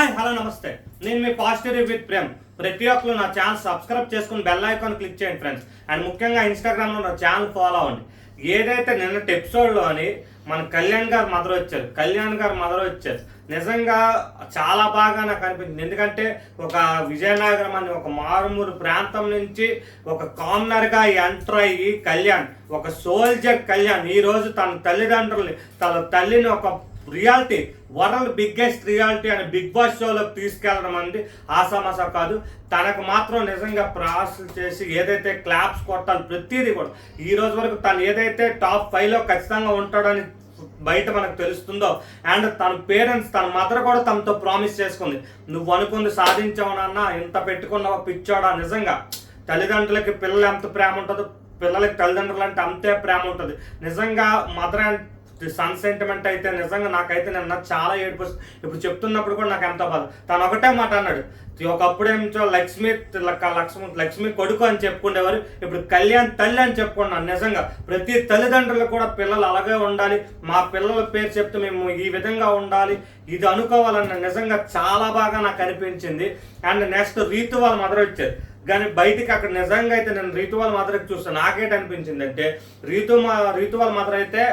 Hi hello నమస్తే. నేను మీ positive with Prem. ప్రతి ఒక్కరు నా ఛానల్ సబ్స్క్రైబ్ చేసుకుని బెల్ ఐకాన్ క్లిక్ చేయండి ఫ్రెండ్స్. అండ్ ముఖ్యంగా ఇన్స్టాగ్రామ్లో నా ఛానల్ ఫాలో అవ్వండి. ఏదైతే నిన్నటి ఎపిసోడ్లో అని మన కళ్యాణ్ గారు మదర్ వచ్చారు. నిజంగా చాలా బాగా నాకు అనిపించింది. ఎందుకంటే ఒక విజయనగరం అని ఒక మారుమూరు ప్రాంతం నుంచి ఒక కామనర్గా ఎంటర్ అయ్యి కళ్యాణ్, ఒక సోల్జర్ కళ్యాణ్ ఈరోజు తన తల్లిదండ్రుల్ని, తన తల్లిని ఒక రియాలిటీ, వరల్డ్ బిగ్గెస్ట్ రియాలిటీ అని బిగ్ బాస్ షోలోకి తీసుకెళ్ళడం అనేది ఆసామాసా కాదు. తనకు మాత్రం నిజంగా ప్రాసెస్ చేసి ఏదైతే క్లాప్స్ కొట్టాలి ప్రతిదీ కూడా ఈ రోజు వరకు తను ఏదైతే టాప్ 5లో ఖచ్చితంగా ఉంటాడని బయట మనకు తెలుస్తుందో, అండ్ తన పేరెంట్స్, తన మదర్ కూడా తనతో ప్రామిస్ చేసుకుంది, నువ్వు అనుకుంది సాధించావు నాన్న, ఇంత పెట్టుకున్నావా పిచ్చోడా. నిజంగా తల్లిదండ్రులకి పిల్లలు ఎంత ప్రేమ ఉంటుందో పిల్లలకి తల్లిదండ్రులు అంటే అంతే ప్రేమ ఉంటుంది. నిజంగా మదర్ అండ్ సన్ సెంటిమెంట్ అయితే నిజంగా నాకైతే నిన్న చాలా ఏడుపు. ఇప్పుడు చెప్తున్నప్పుడు కూడా నాకు ఎంత బాధ. తను ఒకటే మాట అన్నాడు, ఒకప్పుడేమో లక్ష్మి కొడుకు అని చెప్పుకునేవారు, ఇప్పుడు కళ్యాణ్ తల్లి అని చెప్పుకున్నాను. నిజంగా ప్రతి తల్లిదండ్రులు కూడా పిల్లలు అలాగే ఉండాలి, మా పిల్లల పేరు చెప్తే మేము ఈ విధంగా ఉండాలి, ఇది అనుకోవాలన్న నిజంగా చాలా బాగా నాకు అనిపించింది. అండ్ నెక్స్ట్ రీతు వాళ్ళ మదర్ వచ్చారు, కానీ బయటికి అక్కడ నిజంగా అయితే నేను రీతు వాళ్ళ మదర్కి చూస్తాను. నాకేంటి అనిపించింది అంటే రీతు వాళ్ళ మదర్ అయితే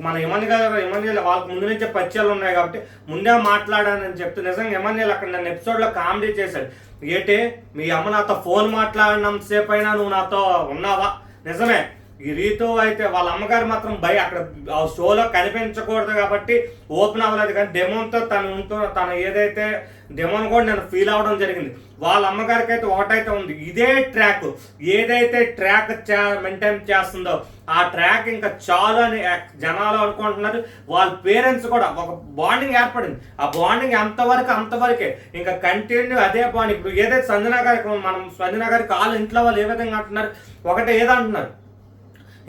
మన ఎమన్యుల్ వాళ్ళకి ముందు నుంచే పరిచయాలు ఉన్నాయి కాబట్టి ముందే మాట్లాడానని చెప్తే నిజంగా ఎమన్యుల్ అక్కడ నన్ను ఎపిసోడ్లో కామెడీ చేశాడు. ఏంటి మీ అమ్మ నాతో ఫోన్ మాట్లాడినంత సేపు అయినా నువ్వు నాతో ఉన్నావా? నిజమే. ఈ రీతు అయితే వాళ్ళ అమ్మగారు మాత్రం అక్కడ షోలో కనిపించకూడదు కాబట్టి ఓపెన్ అవ్వలేదు, కానీ డెమోన్తో తను ఏదైతే డెమోన్ కూడా నేను ఫీల్ అవ్వడం జరిగింది. వాళ్ళ అమ్మగారికి అయితే ఒకటైతే ఉంది, ఇదే ట్రాక్ ఏదైతే ట్రాక్ మెయింటైన్ చేస్తుందో ఆ ట్రాక్ ఇంకా చాలు అని జనాలు అనుకుంటున్నారు. వాళ్ళ పేరెంట్స్ కూడా ఒక బాండింగ్ ఏర్పడింది. ఆ బాండింగ్ అంతవరకే ఇంకా కంటిన్యూ అదే బాండింగ్. ఇప్పుడు ఏదైతే సంజన గారికి వాళ్ళ ఇంట్లో వాళ్ళు ఏ విధంగా అంటున్నారు, ఒకటే ఏదంటున్నారు,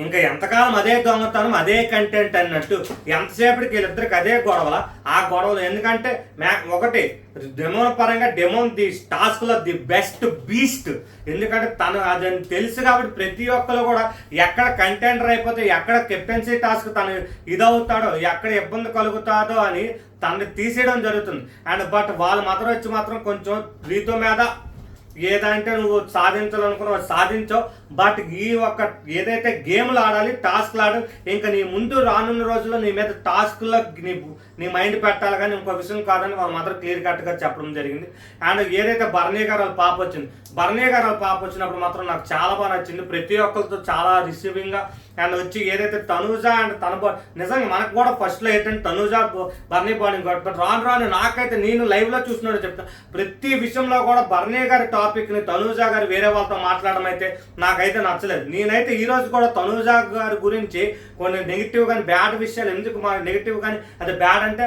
ఇంకా ఎంతకాలం అదే దొంగతనం అదే కంటెంట్ అన్నట్టు ఎంతసేపటికి వీళ్ళిద్దరికి అదే గొడవల. ఆ గొడవలు ఎందుకంటే ఒకటి డెమోన్ పరంగా డెమోన్ ది టాస్క్లో ది బెస్ట్ బీస్ట్. ఎందుకంటే తను అదని తెలుసు కాబట్టి ప్రతి ఒక్కరు కూడా ఎక్కడ కంటెంటర్ అయిపోతే, ఎక్కడ కెప్టెన్సీ టాస్క్ తను ఇదవుతాడో, ఎక్కడ ఇబ్బంది కలుగుతాడో అని తనని తీసేయడం జరుగుతుంది. అండ్ బట్ వాళ్ళ మదర్ వచ్చి మాత్రం కొంచెం రీతు మీద ఏదంటే నువ్వు సాధించాలనుకున్నావు సాధించావు, బట్ ఈ ఒక్క ఏదైతే గేమ్లు ఆడాలి, టాస్క్లు ఆడాలి, ఇంకా నీ ముందు రానున్న రోజుల్లో నీ మీద టాస్క్లో నీ మైండ్ పెట్టాలి, కానీ ఇంకో విషయం కాదని వాళ్ళ మాత్రం క్లియర్ కట్గా చెప్పడం జరిగింది. అండ్ ఏదైతే భరణి గారు వాళ్ళ పాప వచ్చినప్పుడు మాత్రం నాకు చాలా బాగా నచ్చింది. ప్రతి ఒక్కరితో చాలా రిసీవింగ్గా అండ్ వచ్చి ఏదైతే తనూజ అండ్ నిజంగా మనకు కూడా ఫస్ట్లో ఏంటంటే తనూజ బర్నీ బాండింగ్, బట్ రాను నాకైతే నేను లైవ్లో చూసినట్టు చెప్తాను, ప్రతి విషయంలో కూడా బర్నీ గారి టాపిక్ని తనూజ గారు వేరే వాళ్ళతో మాట్లాడడం అయితే నాకైతే నచ్చలేదు. నేనైతే ఈరోజు కూడా తనూజ గారి గురించి కొన్ని నెగిటివ్ కానీ బ్యాడ్ విషయాలు ఎందుకు నెగిటివ్ కానీ అది బ్యాడ్ అంటే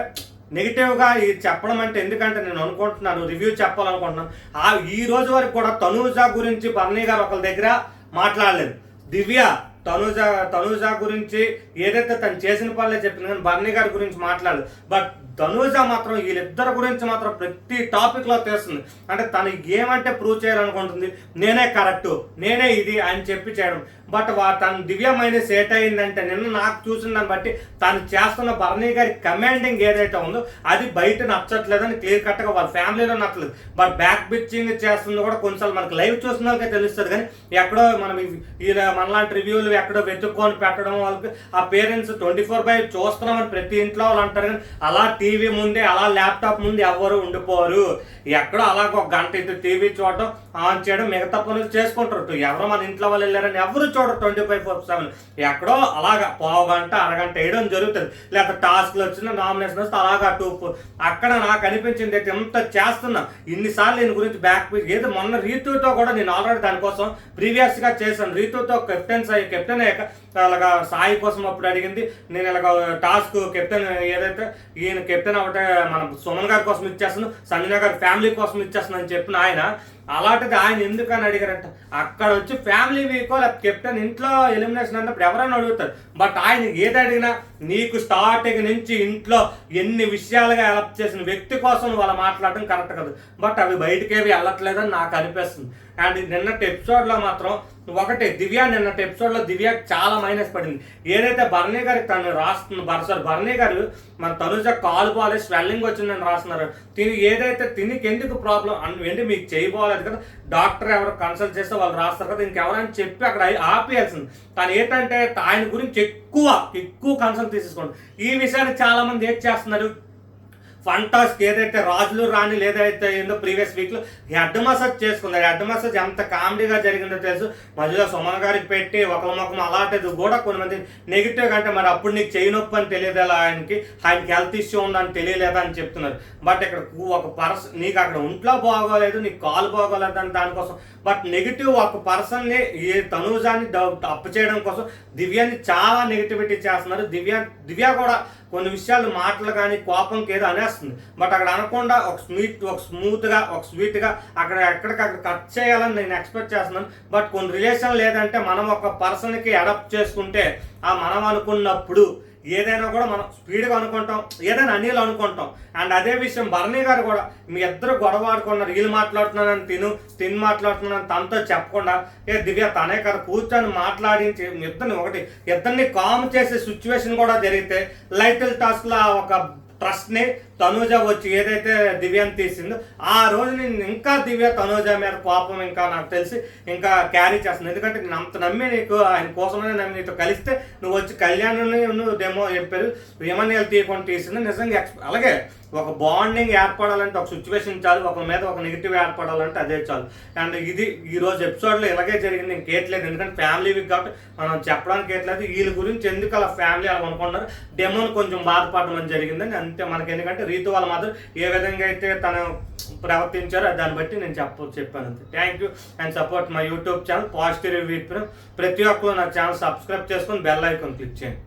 నెగిటివ్గా చెప్పడం అంటే ఎందుకంటే నేను అనుకుంటున్నాను రివ్యూ చెప్పాలనుకుంటున్నాను. ఈ రోజు వరకు కూడా తనూజ గురించి బర్నీ గారు ఒకరి దగ్గర మాట్లాడలేదు. దివ్య తనూజ గురించి ఏదైతే తను చేసిన పనులే చెప్పింది, కానీ బర్నీ గారి గురించి మాట్లాడలేదు. బట్ తనూజ మాత్రం వీళ్ళిద్దరి గురించి మాత్రం ప్రతి టాపిక్లో తెస్తుంది. అంటే తను ఏమంటే ప్రూవ్ చేయాలనుకుంటుంది, నేనే కరెక్టు, నేనే ఇది అని చెప్పి చేయడం. బట్ తను దివ్య మైనస్ ఏట్ అయిందంటే నిన్న నాకు చూసిన దాన్ని బట్టి తను చేస్తున్న బర్నీ గారి కమాండింగ్ ఏదైతే ఉందో అది బయట నచ్చట్లేదని క్లియర్ కట్గా వాళ్ళ ఫ్యామిలీలో నచ్చలేదు. బట్ బ్యాక్ పిచ్చింగ్ చేస్తుంది కూడా కొంచెం మనకు లైవ్ చూసిన వాళ్ళకే తెలుస్తుంది, కానీ ఎక్కడో మనం మనలాంటి రివ్యూలు ఎక్కడో వెతుక్కొని పెట్టడం వాళ్ళకి ఆ పేరెంట్స్ 24/5 చూస్తున్నామని ప్రతి ఇంట్లో వాళ్ళు అంటారు, కానీ అలా టీవీ ముందే అలా ల్యాప్టాప్ ముందు ఎవరు ఉండిపోరు. ఎక్కడో అలాగ ఒక గంట ఇద్దరు టీవీ చూడటం ఆన్ చేయడం మిగతా పనులు చేసుకుంటారు. ఎవరో మన ఇంట్లో వాళ్ళు వెళ్ళారని ఎవరు చూడరు 24/7. ఎక్కడో అలాగా పావు గంట అరగంట వేయడం జరుగుతుంది. లేకపోతే టాస్క్లు వచ్చిన నామినేషన్ వస్తే అలాగా అక్కడ నాకు అనిపించింది అయితే ఎంత చేస్తున్నా ఇన్నిసార్లు దీని గురించి బ్యాక్ ఏదో మొన్న రీతుతో కూడా నేను ఆల్రెడీ దానికోసం ప్రీవియస్గా చేశాను. రీతుతో కెప్టెన్ అయ్యాక అలాగా సాయి కోసం అప్పుడు అడిగింది, నేను ఇలాగ టాస్క్ కెప్టెన్ ఏదైతే ఈయన కెప్టెన్ అవ్వటే మన సుమన్ గారి కోసం ఇచ్చేస్తాను, సంజన గారి ఫ్యామిలీ కోసం ఇచ్చేస్తాను అని చెప్పిన ఆయన అలాంటిది ఆయన ఎందుకని అడిగారంట. అక్కడ వచ్చి ఫ్యామిలీ వీకో లేకపోతే కెప్టెన్ ఇంట్లో ఎలిమినేషన్ అన్నప్పుడు ఎవరైనా అడుగుతారు, బట్ ఆయన ఏది అడిగినా నీకు స్టార్టింగ్ నుంచి ఇంట్లో ఎన్ని విషయాలుగా హెల్ప్ చేసిన వ్యక్తి కోసం నువ్వు అలా మాట్లాడడం కరెక్ట్ కాదు. బట్ అవి బయటకేవి వెళ్ళట్లేదని నాకు అనిపిస్తుంది. అండ్ నిన్నటి ఎపిసోడ్లో మాత్రం ఒకటి దివ్య నిన్నటి ఎపిసోడ్లో దివ్య చాలా మైనస్ పడింది. ఏదైతే భరణి గారికి తను రాస్తుంది భరణి గారు మన తనుజ కాలు బాగాలి స్వెల్లింగ్ వచ్చిందని రాస్తున్నారు. ఏదైతే తినికి ఎందుకు ప్రాబ్లం అంటే మీకు చేయబోలేదు కదా, డాక్టర్ ఎవరు కన్సల్ట్ చేస్తే వాళ్ళు రాస్తారు కదా, ఇంకెవరైనా చెప్పి అక్కడ ఆపేయాల్సింది. తను ఏంటంటే ఆయన గురించి ఎక్కువ కన్సల్ట్ తీసేసుకోండి. ఈ విషయాన్ని చాలా మంది ఏం చేస్తున్నారు, ఫంటాస్క్ ఏదైతే రాజులు రాణి లేదైతే ఏందో ప్రీవియస్ వీక్లో హెడ్ మసాజ్ చేసుకున్నారు. హెడ్ మసాజ్ ఎంత కామెడీగా జరిగిందో తెలుసు. మధ్యలో సుమన్ గారికి పెట్టి ఒకరి ముఖం అలాంటిది కూడా కొంతమంది నెగిటివ్ అంటే మరి అప్పుడు నీకు చేయి నొప్పి అని తెలియదేలా, ఆయనకి హెల్త్ ఇష్యూ ఉందని తెలియలేదా అని చెప్తున్నారు. బట్ ఇక్కడ ఒక నీకు అక్కడ ఒంట్లో బాగోలేదు, నీకు కాలు బాగోలేదు అని దానికోసం, బట్ నెగిటివ్ ఒక పర్సన్ని ఈ తనూజాన్ని అప్పు చేయడం కోసం దివ్యాన్ని చాలా నెగిటివిటీ చేస్తున్నారు. దివ్య కూడా కొన్ని విషయాలు మాటలు కానీ కోపంకి ఏదో అనేస్తుంది. బట్ అక్కడ అనకుండా ఒక స్మూత్గా ఒక స్వీట్గా ఎక్కడికక్కడ కట్ చేయాలని నేను ఎక్స్పెక్ట్ చేస్తున్నాను. బట్ కొన్ని రిలేషన్ లేదంటే మనం ఒక పర్సన్కి అడాప్ట్ చేసుకుంటే ఆ మనం అనుకున్నప్పుడు ఏదైనా కూడా మనం స్పీడ్గా అనుకుంటాం, ఏదైనా అనిల్ అనుకుంటాం. అండ్ అదే విషయం భరణి గారు కూడా మీ ఇద్దరు గొడవ ఆడుకున్నారు, వీళ్ళు మాట్లాడుతున్నానని తిని మాట్లాడుతున్నానని తనతో చెప్పకుండా దివ్య తనే కదా కూర్చొని మాట్లాడించి ఇద్దరిని కామ్ చేసే సిచ్యువేషన్ కూడా జరిగితే లైటిల్ టాస్క్లో ఒక ట్రస్ట్ని తనూజ వచ్చి ఏదైతే దివ్యాన్ని తీసిందో ఆ రోజు నేను ఇంకా దివ్య తనూజ మీద కోపం ఇంకా నాకు తెలిసి ఇంకా క్యారీ చేస్తుంది. ఎందుకంటే నేను అంత నమ్మి నీకు ఆయన కోసమే నమ్మి నీతో కలిస్తే నువ్వు వచ్చి కళ్యాణ్ని నువ్వు డెమో చెప్పారు ఏమన్నా తీయకుండా తీసింది. నిజంగా అలాగే ఒక బాండింగ్ ఏర్పడాలంటే ఒక సిచ్యువేషన్ చాలు, ఒకరి మీద ఒక నెగిటివ్ ఏర్పడాలంటే అదే చాలు. అండ్ ఇది ఈరోజు ఎపిసోడ్లో ఇలాగే జరిగింది, ఇంకేట్లేదు. ఎందుకంటే ఫ్యామిలీ వీక్ కాబట్టి మనం చెప్పడానికి ఏట్లేదు. వీళ్ళ గురించి ఎందుకు అలా ఫ్యామిలీ అలా అనుకుంటున్నారు, డెమోని కొంచెం బాధపడడం జరిగిందని అంతే. మనకి ఎందుకంటే రీతు వాళ్ళ మాత్రం ఏ విధంగా అయితే తను ప్రవర్తించారో దాన్ని బట్టి నేను చెప్పాను అంతే. Thank you and support my YouTube channel positive review. ప్రతి ఒక్కరు నా ఛానల్ సబ్స్క్రైబ్ చేసుకొని బెల్ ఐకాన్ క్లిక్ చేయండి.